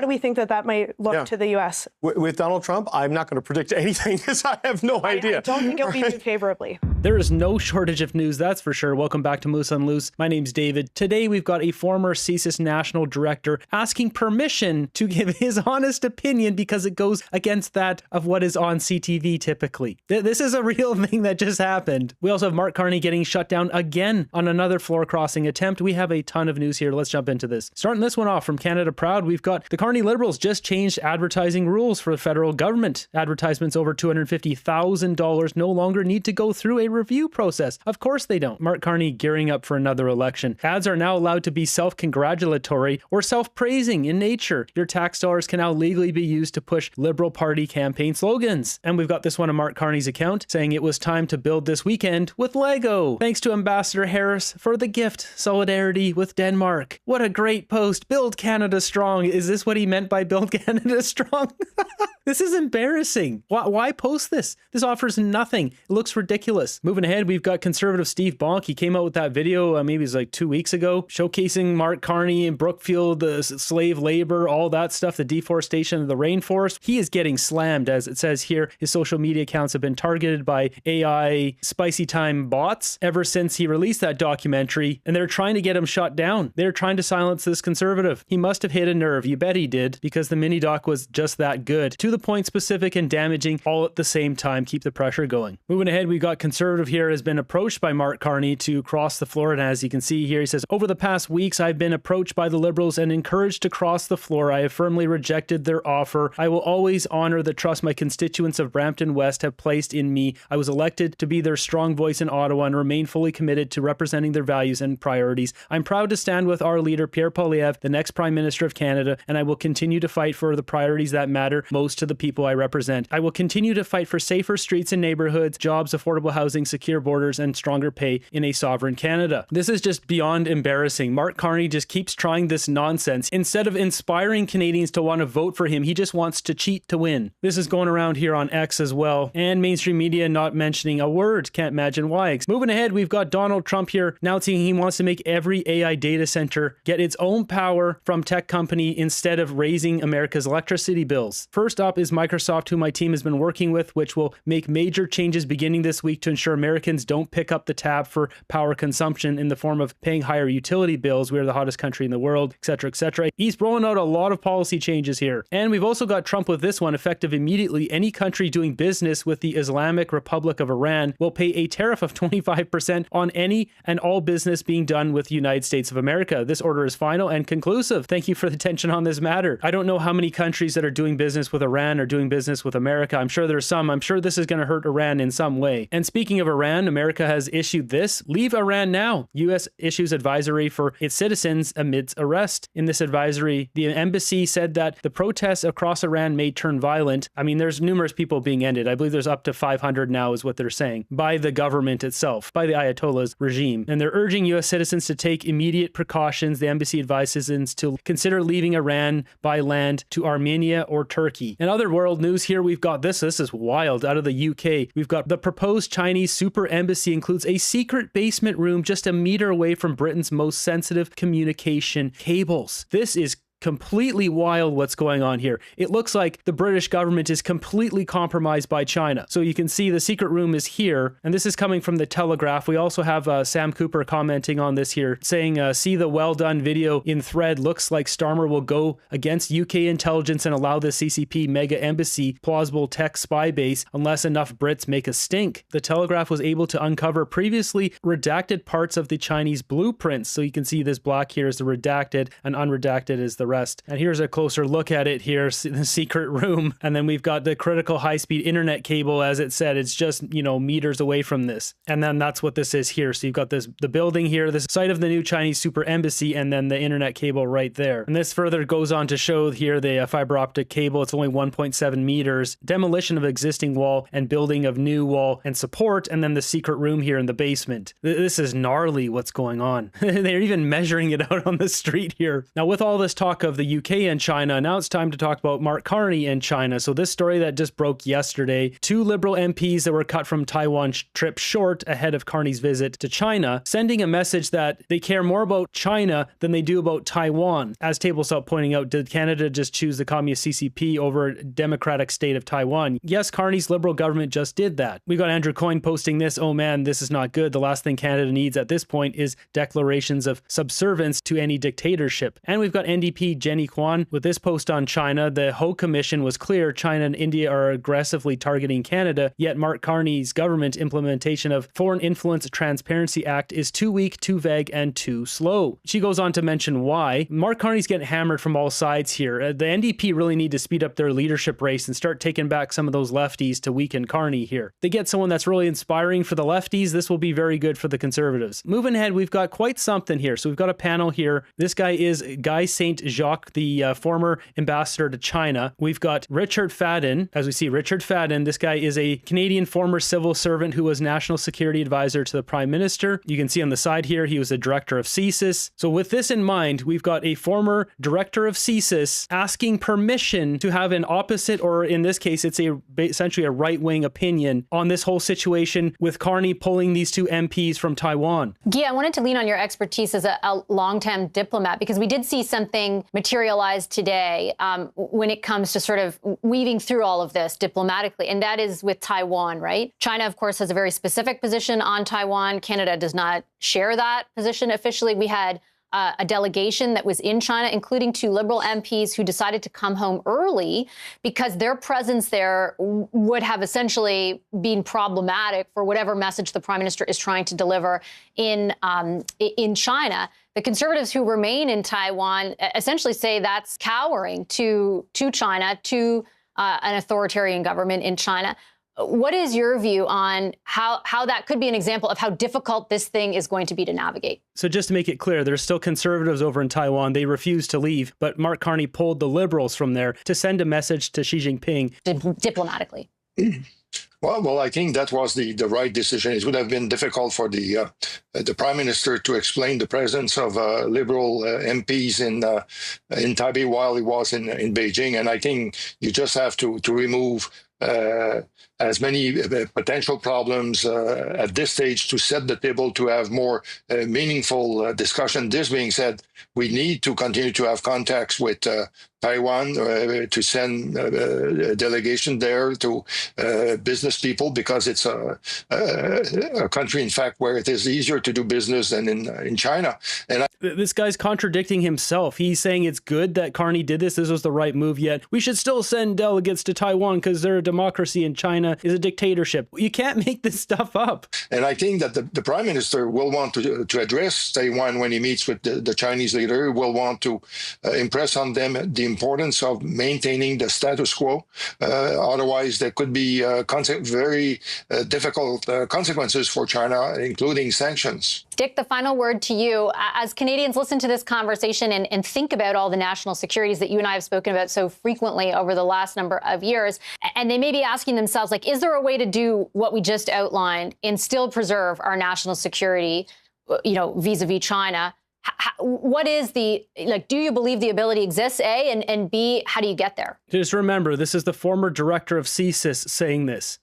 do we think that that might look to the U.S.? With Donald Trump, I'm not going to predict anything because I have no idea. I don't think it'll be viewed favorably. There is no shortage of news, that's for sure. Welcome back to Moose on Loose. My name's David. Today, we've got a former CSIS national director asking permission to give his honest opinion because it goes against that of what is on CTV typically. This is a real thing that just happened. We also have Mark Carney getting shut down again on another floor crossing attempt. We have a ton of news here. Let's jump into this. Starting this one off from Canada Proud, we've got the Carney Liberals just changed advertising rules for the federal government. Advertisements over $250,000 no longer need to go through a review process. Of course they don't. Mark Carney gearing up for another election. Ads are now allowed to be self-congratulatory or self-praising in nature. Your tax dollars can now legally be used to push Liberal Party campaign slogans. And we've got this one on Mark Carney's account saying it was time to build this weekend with Lego. Thanks to Ambassador Harris for the gift. Solidarity with Denmark. What a great post. Build Canada strong. Is this what he meant by build Canada strong? This is embarrassing. Why post this? This offers nothing. It looks ridiculous. Moving ahead, we've got conservative Steve Bonk. He came out with that video, maybe it was like 2 weeks ago, showcasing Mark Carney and Brookfield, the slave labor, all that stuff, the deforestation of the rainforest. He is getting slammed, as it says here. His social media accounts have been targeted by AI spicy time bots ever since he released that documentary, and they're trying to get him shut down. They're trying to silence this conservative. He must have hit a nerve. You bet he did, because the mini doc was just that good. To the point, specific and damaging, all at the same time. Keep the pressure going. Moving ahead, we've got conservative here has been approached by Mark Carney to cross the floor, and as you can see here, he says, over the past weeks, I've been approached by the Liberals and encouraged to cross the floor. I have firmly rejected their offer. I will always honor the trust my constituents of Brampton West have placed in me. I was elected to be their strong voice in Ottawa and remain fully committed to representing their values and priorities. I'm proud to stand with our leader, Pierre Poilievre, the next Prime Minister of Canada, and I will continue to fight for the priorities that matter most to the people I represent. I will continue to fight for safer streets and neighborhoods, jobs, affordable housing, secure borders, and stronger pay in a sovereign Canada. This is just beyond embarrassing. Mark Carney just keeps trying this nonsense. Instead of inspiring Canadians to want to vote for him, he just wants to cheat to win. This is going around here on X as well, and mainstream media not mentioning a word. Can't imagine why. Moving ahead, we've got Donald Trump here announcing he wants to make every AI data center get its own power from tech company instead of raising America's electricity bills. First up is Microsoft, who my team has been working with, which will make major changes beginning this week to ensure Americans don't pick up the tab for power consumption in the form of paying higher utility bills. We're the hottest country in the world, etc., etc. He's rolling out a lot of policy changes here. And we've also got Trump with this one, effective immediately. Any country doing business with the Islamic Republic of Iran will pay a tariff of 25% on any and all business being done with the United States of America. This order is final and conclusive. Thank you for the attention on this matter. I don't know how many countries that are doing business with Iran are doing business with America. I'm sure there's some. I'm sure this is going to hurt Iran in some way. And speaking of Iran, America has issued this. Leave Iran now. U.S. issues advisory for its citizens amidst arrest. In this advisory, the embassy said that the protests across Iran may turn violent. I mean, there's numerous people being ended. I believe there's up to 500 now is what they're saying, by the government itself, by the Ayatollah's regime. And they're urging U.S. citizens to take immediate precautions. The embassy advises citizens to consider leaving Iran by land to Armenia or Turkey. In other world news here, we've got this. This is wild. Out of the UK, we've got the proposed Chinese super embassy includes a secret basement room just a meter away from Britain's most sensitive communication cables. This is completely wild what's going on here. It looks like the British government is completely compromised by China. So you can see the secret room is here, and this is coming from the Telegraph. We also have Sam Cooper commenting on this here, saying, see the well done video in thread. Looks like Starmer will go against UK intelligence and allow the CCP mega embassy plausible tech spy base unless enough Brits make a stink. The Telegraph was able to uncover previously redacted parts of the Chinese blueprints. So you can see this black here is the redacted and unredacted is the rest. And here's a closer look at it here, the secret room. And then we've got the critical high-speed internet cable. As it said, it's just, meters away from this. And then that's what this is here. So you've got the building here, the site of the new Chinese super embassy, and then the internet cable right there. And this further goes on to show here the fiber optic cable. It's only 1.7 meters. Demolition of existing wall and building of new wall and support. And then the secret room here in the basement. This is gnarly what's going on. They're even measuring it out on the street here. Now, with all this talk talk of the UK and China. Now it's time to talk about Mark Carney and China. So this story that just broke yesterday, 2 Liberal MPs that were cut from Taiwan trip short ahead of Carney's visit to China, sending a message that they care more about China than they do about Taiwan. As Tablesalt pointing out, did Canada just choose the communist CCP over a democratic state of Taiwan? Yes, Carney's Liberal government just did that. We got Andrew Coyne posting this, oh man, this is not good. The last thing Canada needs at this point is declarations of subservience to any dictatorship. And we've got NDP Jenny Kwan with this post on China. The Ho Commission was clear China and India are aggressively targeting Canada, yet Mark Carney's government implementation of Foreign Influence Transparency Act is too weak, too vague, and too slow. She goes on to mention why. Mark Carney's getting hammered from all sides here. The NDP really need to speed up their leadership race and start taking back some of those lefties to weaken Carney here. They get someone that's really inspiring for the lefties, this will be very good for the Conservatives. Moving ahead, we've got quite something here. So we've got a panel here. This guy is Guy St. Jacques, the former ambassador to China. We've got Richard Fadden. As we see, Richard Fadden, this guy is a Canadian former civil servant who was National Security Advisor to the Prime Minister. You can see on the side here, he was a director of CSIS. So with this in mind, we've got a former director of CSIS asking permission to have an opposite, or in this case, it's essentially a right-wing opinion on this whole situation with Carney pulling these 2 MPs from Taiwan. Guy, I wanted to lean on your expertise as a long-time diplomat, because we did see something materialize today when it comes to sort of weaving through all of this diplomatically, and that is with Taiwan, right? China, of course, has a very specific position on Taiwan. Canada does not share that position officially. We had a delegation that was in China, including 2 Liberal MPs who decided to come home early because their presence there would have essentially been problematic for whatever message the Prime Minister is trying to deliver in China. The Conservatives who remain in Taiwan essentially say that's cowering to China, to an authoritarian government in China. What is your view on how that could be an example of how difficult this thing is going to be to navigate? So just to make it clear, there's still Conservatives over in Taiwan. They refuse to leave, but Mark Carney pulled the Liberals from there to send a message to Xi Jinping. Diplomatically. Well, I think that was the right decision. It would have been difficult for the Prime Minister to explain the presence of Liberal MPs in Taipei while he was in Beijing, and I think you just have to remove as many potential problems at this stage to set the table to have more meaningful discussion. This being said, we need to continue to have contacts with Taiwan, to send a delegation there to business people, because it's a country, in fact, where it is easier to do business than in China. And this guy's contradicting himself. He's saying it's good that Carney did this. This was the right move, yet we should still send delegates to Taiwan because they're a democracy and China is a dictatorship. You can't make this stuff up. And I think that the Prime Minister will want to address Taiwan when he meets with the Chinese leader, will want to impress on them the importance of maintaining the status quo. Otherwise, there could be very difficult consequences for China, including sanctions. Dick, the final word to you. As Canadians listen to this conversation and think about all the national securities that you and I have spoken about so frequently over the last number of years, and they may be asking themselves, like, is there a way to do what we just outlined and still preserve our national security, vis-a-vis China? What is do you believe the ability exists, A, and B, how do you get there? Just remember, this is the former director of CSIS saying this.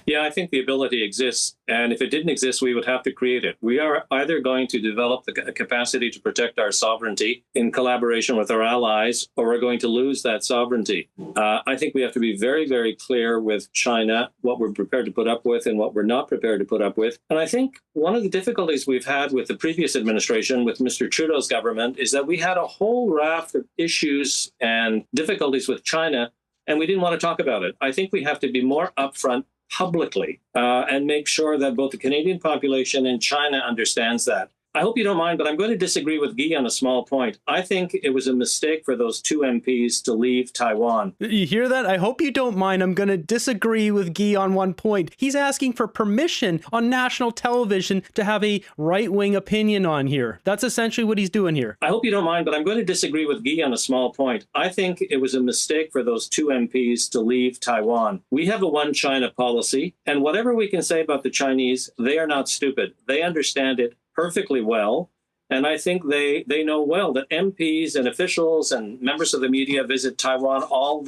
Yeah, I think the ability exists. And if it didn't exist, we would have to create it. We are either going to develop the capacity to protect our sovereignty in collaboration with our allies, or we're going to lose that sovereignty. I think we have to be very, very clear with China, what we're prepared to put up with and what we're not prepared to put up with. And I think one of the difficulties we've had with the previous administration, with Mr. Trudeau's government, is that we had a whole raft of issues and difficulties with China, and we didn't want to talk about it. I think we have to be more upfront publicly and make sure that both the Canadian population and China understands that. I hope you don't mind, but I'm going to disagree with Guy on a small point. I think it was a mistake for those 2 MPs to leave Taiwan. You hear that? I hope you don't mind. I'm going to disagree with Guy on one point. He's asking for permission on national television to have a right-wing opinion on here. That's essentially what he's doing here. I hope you don't mind, but I'm going to disagree with Guy on a small point. I think it was a mistake for those 2 MPs to leave Taiwan. We have a one China policy, and whatever we can say about the Chinese, they are not stupid. They understand it perfectly well. And I think they know well that MPs and officials and members of the media visit Taiwan all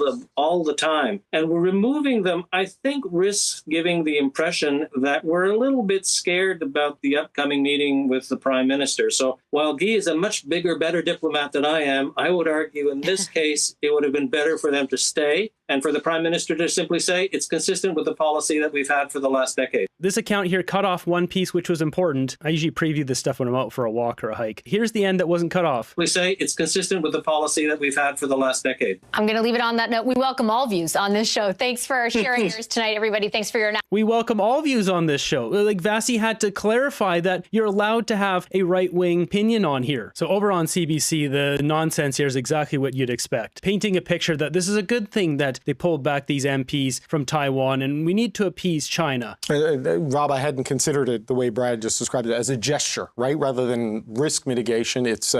the time. And we're removing them, I think, risks giving the impression that we're a little bit scared about the upcoming meeting with the Prime Minister. So while Guy is a much bigger, better diplomat than I am, I would argue in this case, it would have been better for them to stay and for the Prime Minister to simply say it's consistent with the policy that we've had for the last decade. This account here cut off one piece which was important. I usually preview this stuff when I'm out for a walk or a hike. Here's the end that wasn't cut off. We say it's consistent with the policy that we've had for the last decade. I'm going to leave it on that note. We welcome all views on this show. Thanks for sharing yours tonight, everybody. Thanks for your analysis. We welcome all views on this show. Like Vasi had to clarify that you're allowed to have a right-wing opinion on here. So over on CBC, the nonsense here is exactly what you'd expect. Painting a picture that this is a good thing that they pulled back these MPs from Taiwan and we need to appease China. Rob, I hadn't considered it the way Brad just described it, as a gesture, right? Rather than risk mitigation, it's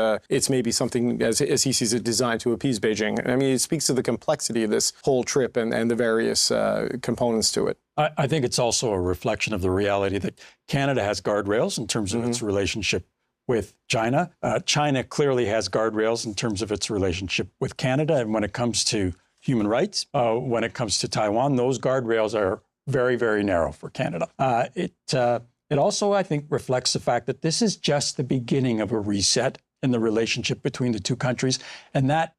maybe something, as he sees it, designed to appease Beijing. I mean, it speaks to the complexity of this whole trip and the various components to it. I think it's also a reflection of the reality that Canada has guardrails in terms of its relationship with China. China clearly has guardrails in terms of its relationship with Canada. And when it comes to human rights, when it comes to Taiwan, those guardrails are very, very narrow for Canada. It also, I think, reflects the fact that this is just the beginning of a reset in the relationship between the two countries, and that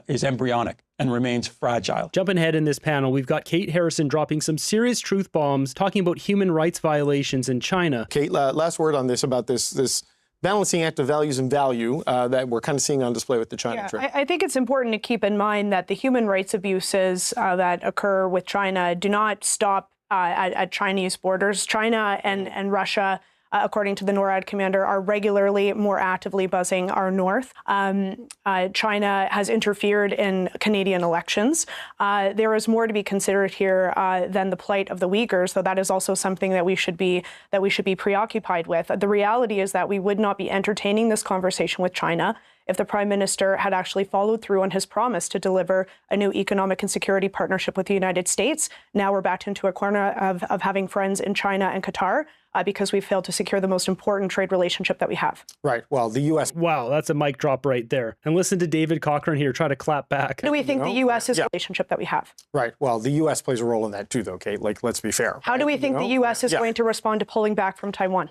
is embryonic and remains fragile. Jumping ahead in this panel, we've got Kate Harrison dropping some serious truth bombs, talking about human rights violations in China. Kate, last word on this, about this balancing act of values and value that we're kind of seeing on display with the China trip. I think it's important to keep in mind that the human rights abuses that occur with China do not stop at Chinese borders. China and Russia, according to the NORAD commander, are regularly more actively buzzing our north. China has interfered in Canadian elections. There is more to be considered here than the plight of the Uyghurs, so that is also something that we should be preoccupied with. The reality is that we would not be entertaining this conversation with China if the Prime Minister had actually followed through on his promise to deliver a new economic and security partnership with the United States. Now we're backed into a corner of having friends in China and Qatar because we failed to secure the most important trade relationship that we have. Right. Well, the U.S. Wow, that's a mic drop right there. And listen to David Cochran here try to clap back. How do we think the U.S. is a relationship that we have? Right. Well, the U.S. plays a role in that too, though, Kate. Like, let's be fair. How do we think the U.S. is going to respond to pulling back from Taiwan?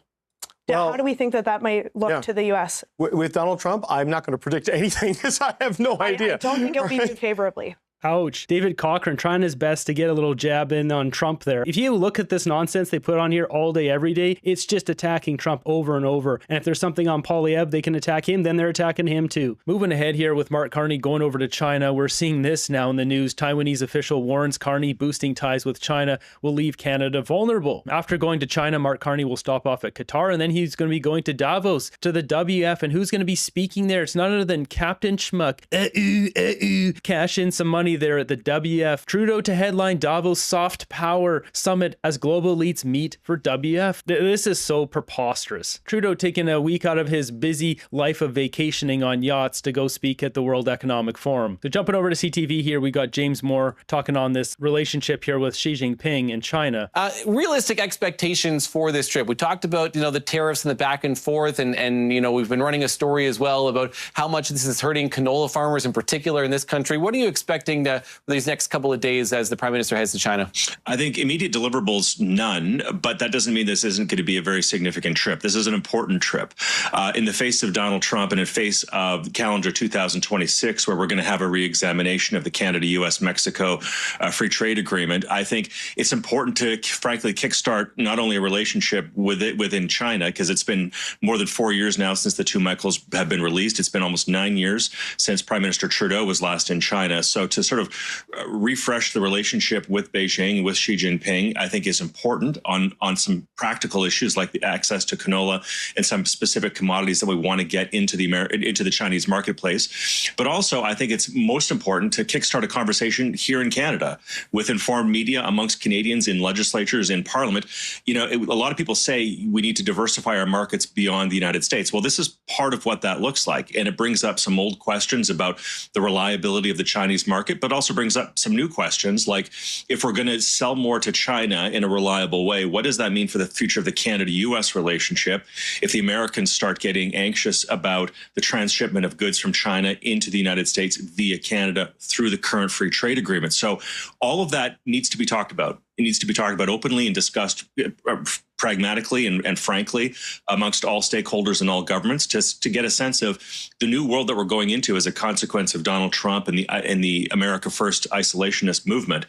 Well, how do we think that might look to the U.S.? With Donald Trump, I'm not going to predict anything because I have no idea. I don't think it'll be viewed favorably. Ouch. David Cochran trying his best to get a little jab in on Trump there. If you look at this nonsense they put on here all day, every day, it's just attacking Trump over and over. And if there's something on Poilievre, they can attack him, then they're attacking him too. Moving ahead here with Mark Carney going over to China, we're seeing this now in the news. Taiwanese official warns Carney boosting ties with China will leave Canada vulnerable. After going to China, Mark Carney will stop off at Qatar, and then he's going to be going to Davos, to the WF, and who's going to be speaking there? It's none other than Captain Schmuck. Cash in some money there at the WF. Trudeau to headline Davos Soft Power Summit as global elites meet for WF. This is so preposterous. Trudeau taking a week out of his busy life of vacationing on yachts to go speak at the World Economic Forum. So jumping over to CTV here, we got James Moore talking on this relationship here with Xi Jinping and China. Realistic expectations for this trip. We talked about, the tariffs and the back and forth, and we've been running a story as well about how much this is hurting canola farmers in particular in this country. What are you expecting for these next couple of days as the Prime Minister heads to China? I think immediate deliverables, none, but that doesn't mean this isn't going to be a very significant trip. This is an important trip. In the face of Donald Trump and in face of calendar 2026, where we're going to have a re-examination of the Canada-US-Mexico free trade agreement, I think it's important to, frankly, kickstart not only a relationship within China, because it's been more than 4 years now since the two Michaels have been released. It's been almost 9 years since Prime Minister Trudeau was last in China. So to sort of refresh the relationship with Beijing, with Xi Jinping, I think is important on some practical issues like the access to canola and some specific commodities that we want to get into the Chinese marketplace. But also, I think it's most important to kickstart a conversation here in Canada with informed media amongst Canadians in legislatures, in Parliament. A lot of people say we need to diversify our markets beyond the United States. Well, this is part of what that looks like, and it brings up some old questions about the reliability of the Chinese market. great, but also brings up some new questions, like if we're going to sell more to China in a reliable way, what does that mean for the future of the Canada-U.S. relationship if the Americans start getting anxious about the transshipment of goods from China into the United States via Canada through the current free trade agreement? So all of that needs to be talked about. It needs to be talked about openly and discussed pragmatically and frankly amongst all stakeholders and all governments to get a sense of the new world that we're going into as a consequence of Donald Trump and the America First isolationist movement.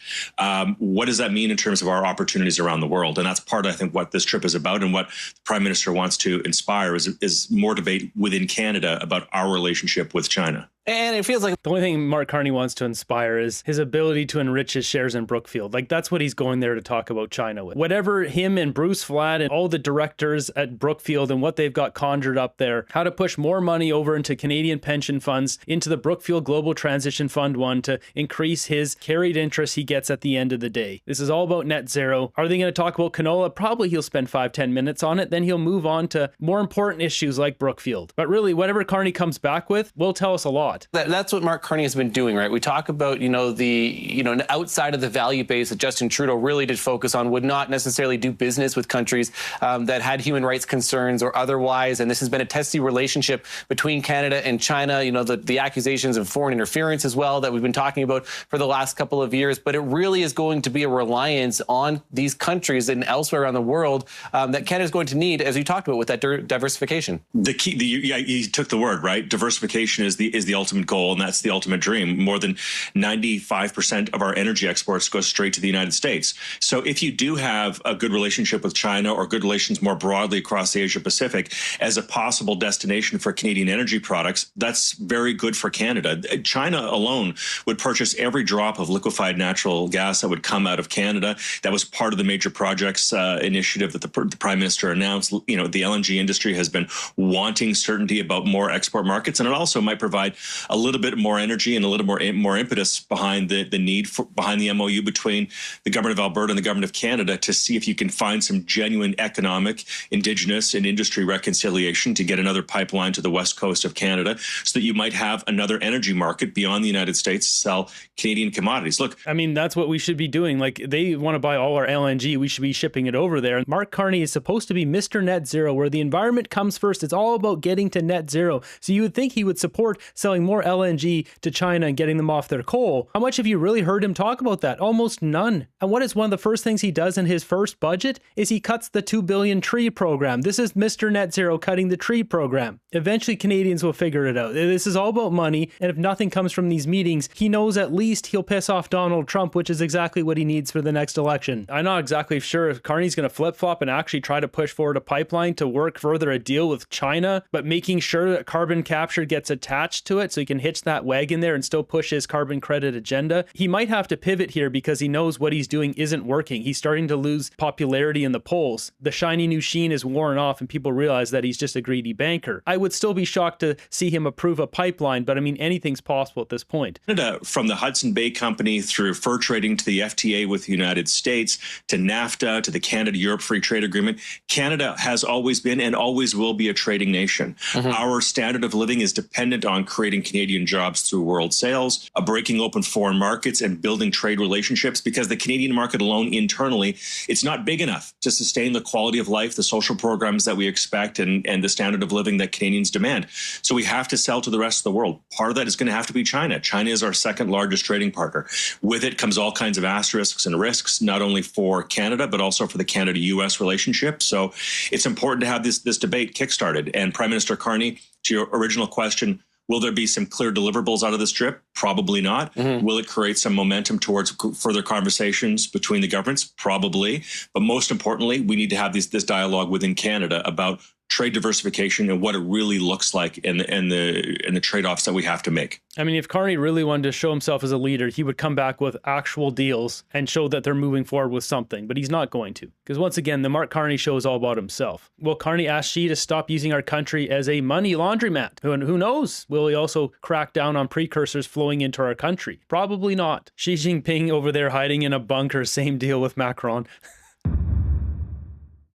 What does that mean in terms of our opportunities around the world? And that's part of, I think, what this trip is about, and what the Prime Minister wants to inspire is more debate within Canada about our relationship with China. And it feels like the only thing Mark Carney wants to inspire is his ability to enrich his shares in Brookfield. Like, that's what he's going there to talk about China with. Whatever him and Bruce Flatt and all the directors at Brookfield and what they've got conjured up there, how to push more money over into Canadian pension funds, into the Brookfield Global Transition Fund 1 to increase his carried interest he gets at the end of the day. This is all about net zero. Are they going to talk about canola? Probably he'll spend 5-10 minutes on it. Then he'll move on to more important issues like Brookfield. But really, whatever Carney comes back with will tell us a lot. That's what Mark Carney has been doing, right? We talk about, the outside of the value base that Justin Trudeau really did focus on, would not necessarily do business with countries that had human rights concerns or otherwise. And this has been a testy relationship between Canada and China. The accusations of foreign interference as well that we've been talking about for the last couple of years. But it really is going to be a reliance on these countries and elsewhere around the world that Canada is going to need, as you talked about, with that diversification. The key, you took the word, right? Diversification is the ultimate goal, and that's the ultimate dream. More than 95% of our energy exports go straight to the United States. So if you do have a good relationship with China, or good relations more broadly across the Asia Pacific as a possible destination for Canadian energy products, that's very good for Canada. China alone would purchase every drop of liquefied natural gas that would come out of Canada. That was part of the major projects initiative that the Prime Minister announced. The LNG industry has been wanting certainty about more export markets, and it also might provide a little bit more energy and a little more impetus behind the need behind the MOU between the government of Alberta and the government of Canada to see if you can find some genuine economic, Indigenous, and industry reconciliation to get another pipeline to the west coast of Canada, so that you might have another energy market beyond the United States to sell Canadian commodities. Look, I mean, that's what we should be doing. Like, they want to buy all our LNG. We should be shipping it over there. Mark Carney is supposed to be Mr. Net Zero, where the environment comes first. It's all about getting to net zero. So you would think he would support selling more LNG to China and getting them off their coal. How much have you really heard him talk about that? Almost none. And what is one of the first things he does in his first budget is he cuts the 2 billion tree program. This is Mr. Net Zero cutting the tree program. Eventually Canadians will figure it out. This is all about money, and if nothing comes from these meetings, he knows at least he'll piss off Donald Trump, which is exactly what he needs for the next election. I'm not exactly sure if Carney's going to flip-flop and actually try to push forward a pipeline to work further a deal with China, but making sure that carbon capture gets attached to it so he can hitch that wagon there and still push his carbon credit agenda. He might have to pivot here because he knows what he's doing isn't working. He's starting to lose popularity in the polls. The shiny new sheen is worn off and people realize that he's just a greedy banker. I would still be shocked to see him approve a pipeline, but I mean, anything's possible at this point. Canada, from the Hudson Bay Company through fur trading to the FTA with the United States to NAFTA to the Canada-Europe Free Trade Agreement, Canada has always been and always will be a trading nation. Our standard of living is dependent on creating Canadian jobs through world sales, breaking open foreign markets, and building trade relationships, because the Canadian market alone internally, it's not big enough to sustain the quality of life, the social programs that we expect, and the standard of living that Canadians demand. So we have to sell to the rest of the world. Part of that is going to have to be China. China is our second largest trading partner. With it comes all kinds of asterisks and risks, not only for Canada, but also for the Canada-U.S. relationship. So it's important to have this debate kickstarted. And Prime Minister Carney, to your original question, will there be some clear deliverables out of this trip? Probably not. Will it create some momentum towards further conversations between the governments? Probably. But most importantly, we need to have this dialogue within Canada about trade diversification and what it really looks like and the trade-offs that we have to make. I mean, if Carney really wanted to show himself as a leader, he would come back with actual deals and show that they're moving forward with something, but he's not going to. Because once again, the Mark Carney show is all about himself. Will Carney ask Xi to stop using our country as a money laundromat? Who knows? Will he also crack down on precursors flowing into our country? Probably not. Xi Jinping over there hiding in a bunker, same deal with Macron.